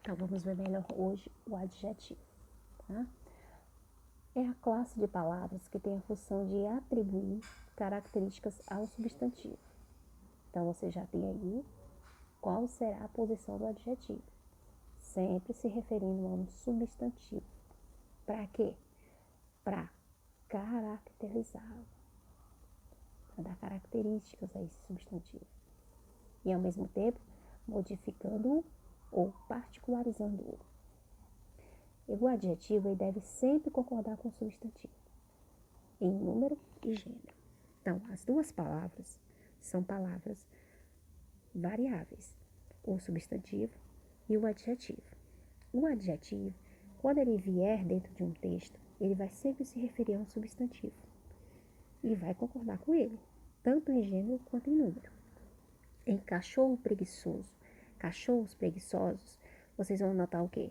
Então, vamos ver melhor hoje o adjetivo, tá? É a classe de palavras que tem a função de atribuir características ao substantivo. Então, você já tem aí qual será a posição do adjetivo. Sempre se referindo a um substantivo. Para quê? Para caracterizá-lo. Para dar características a esse substantivo. E, ao mesmo tempo, modificando-o ou particularizando-o. E o adjetivo ele deve sempre concordar com o substantivo, em número e gênero. Então, as duas palavras são palavras variáveis, o substantivo e o adjetivo. O adjetivo, quando ele vier dentro de um texto, ele vai sempre se referir a um substantivo e vai concordar com ele, tanto em gênero quanto em número. Em cachorro preguiçoso, cachorros preguiçosos, vocês vão notar o quê?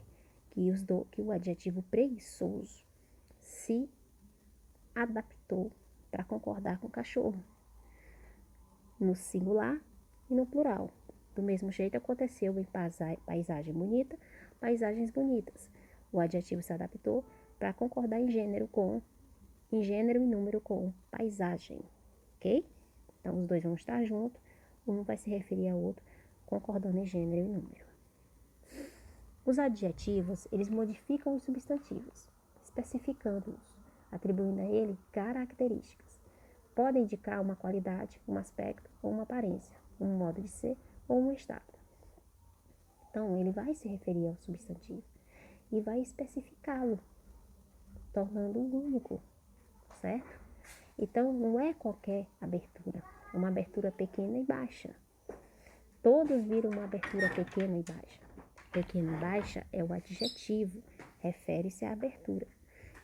Que o adjetivo preguiçoso se adaptou para concordar com cachorro, no singular e no plural. Do mesmo jeito aconteceu em paisagem bonita, paisagens bonitas. O adjetivo se adaptou para concordar em gênero e número com paisagem, ok? Então os dois vão estar juntos, um vai se referir ao outro, concordando em gênero e número. Os adjetivos, eles modificam os substantivos, especificando-os, atribuindo a ele características. Podem indicar uma qualidade, um aspecto ou uma aparência, um modo de ser ou um estado. Então, ele vai se referir ao substantivo e vai especificá-lo, tornando-o único, certo? Então, não é qualquer abertura, uma abertura pequena e baixa. Todos viram uma abertura pequena e baixa. Pequena e baixa é o adjetivo, refere-se à abertura.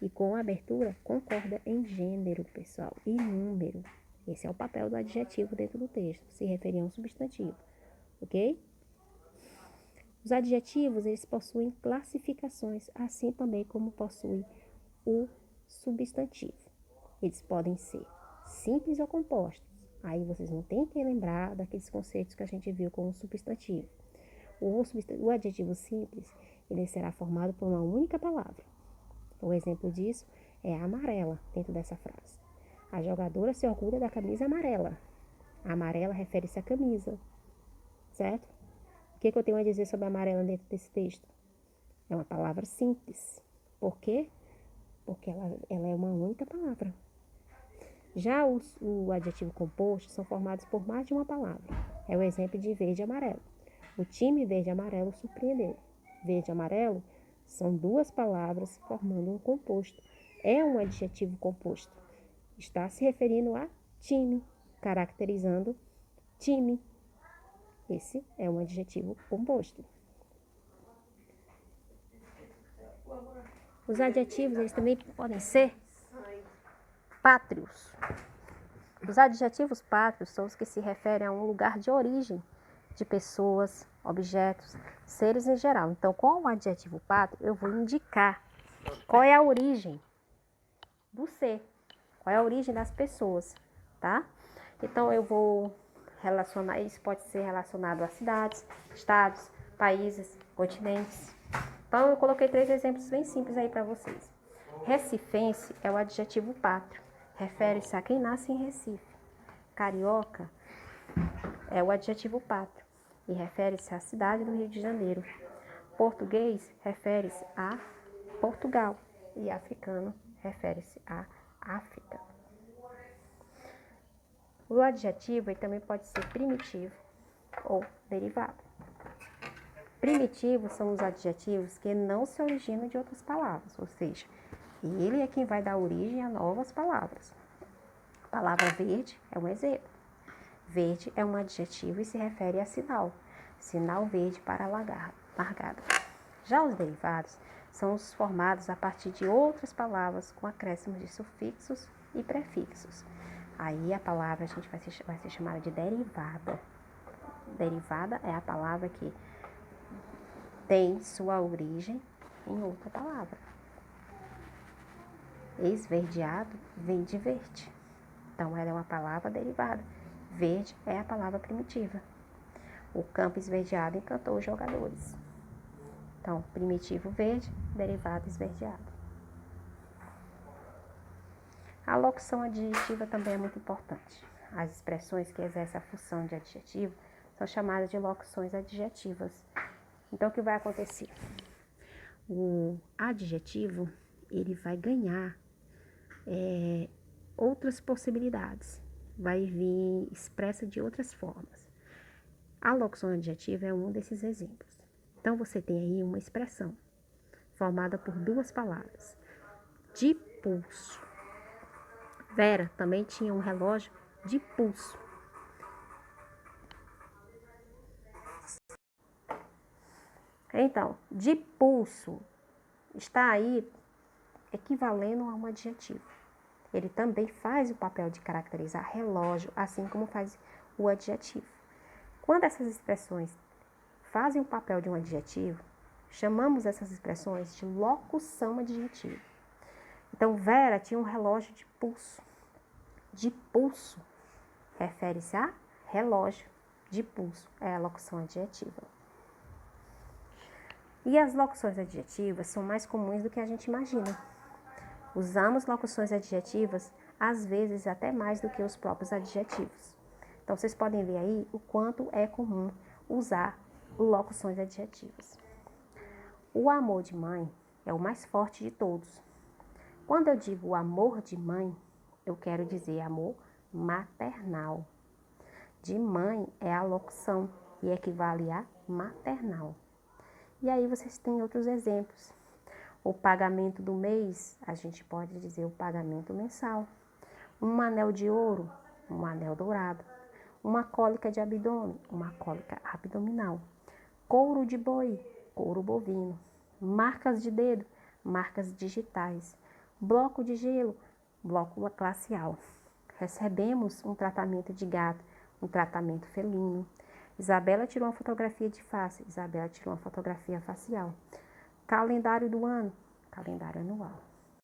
E com a abertura, concorda em gênero, pessoal, e número. Esse é o papel do adjetivo dentro do texto, se referir a um substantivo, ok? Os adjetivos, eles possuem classificações, assim também como possui o substantivo. Eles podem ser simples ou compostos. Aí vocês não têm que lembrar daqueles conceitos que a gente viu com o substantivo. O adjetivo simples, ele será formado por uma única palavra. O exemplo disso é a amarela, dentro dessa frase. A jogadora se orgulha da camisa amarela. A amarela refere-se à camisa, certo? O que eu tenho a dizer sobre a amarela dentro desse texto? É uma palavra simples. Por quê? Porque ela é uma única palavra. Já o adjetivo composto são formados por mais de uma palavra. É o exemplo de verde e amarelo. O time verde e amarelo surpreendeu. Verde e amarelo são duas palavras formando um composto. É um adjetivo composto. Está se referindo a time, caracterizando time. Esse é um adjetivo composto. Os adjetivos, eles também podem ser pátrios. Os adjetivos pátrios são os que se referem a um lugar de origem de pessoas, objetos, seres em geral. Então, com o adjetivo pátrio, eu vou indicar qual é a origem do ser, qual é a origem das pessoas, tá? Então, eu vou relacionar, isso pode ser relacionado a cidades, estados, países, continentes. Então, eu coloquei 3 exemplos bem simples aí para vocês. Recifense é o adjetivo pátrio, refere-se a quem nasce em Recife. Carioca é o adjetivo pátrio e refere-se à cidade do Rio de Janeiro. Português refere-se a Portugal e africano refere-se a África. O adjetivo ele também pode ser primitivo ou derivado. Primitivos são os adjetivos que não se originam de outras palavras, ou seja, ele é quem vai dar origem a novas palavras. A palavra verde é um exemplo. Verde é um adjetivo e se refere a sinal. Sinal verde para largada. Já os derivados são os formados a partir de outras palavras com acréscimos de sufixos e prefixos. Aí a palavra a gente vai ser chamada de derivada. Derivada é a palavra que tem sua origem em outra palavra. Esverdeado vem de verde. Então, ela é uma palavra derivada. Verde é a palavra primitiva. O campo esverdeado encantou os jogadores. Então, primitivo verde, derivado esverdeado. A locução adjetiva também é muito importante. As expressões que exercem a função de adjetivo são chamadas de locuções adjetivas. Então, o que vai acontecer? O adjetivo, ele vai ganhar outras possibilidades. Vai vir expressa de outras formas. A locução adjetiva é um desses exemplos. Então, você tem aí uma expressão formada por duas palavras. De pulso. Vera também tinha um relógio de pulso. Então, de pulso está aí equivalendo a um adjetivo. Ele também faz o papel de caracterizar relógio, assim como faz o adjetivo. Quando essas expressões fazem o papel de um adjetivo, chamamos essas expressões de locução adjetiva. Então, Vera tinha um relógio de pulso. De pulso refere-se a relógio de pulso, é a locução adjetiva. E as locuções adjetivas são mais comuns do que a gente imagina. Usamos locuções adjetivas, às vezes até mais do que os próprios adjetivos. Então, vocês podem ver aí o quanto é comum usar locuções adjetivas. O amor de mãe é o mais forte de todos. Quando eu digo amor de mãe, eu quero dizer amor maternal. De mãe é a locução e equivale a maternal. E aí vocês têm outros exemplos. O pagamento do mês, a gente pode dizer o pagamento mensal. Um anel de ouro, um anel dourado. Uma cólica de abdômen, uma cólica abdominal. Couro de boi, couro bovino. Marcas de dedo, marcas digitais. Bloco de gelo, bloco glacial. Recebemos um tratamento de gato, um tratamento felino. Isabela tirou uma fotografia de face, Isabela tirou uma fotografia facial. Calendário do ano, calendário anual.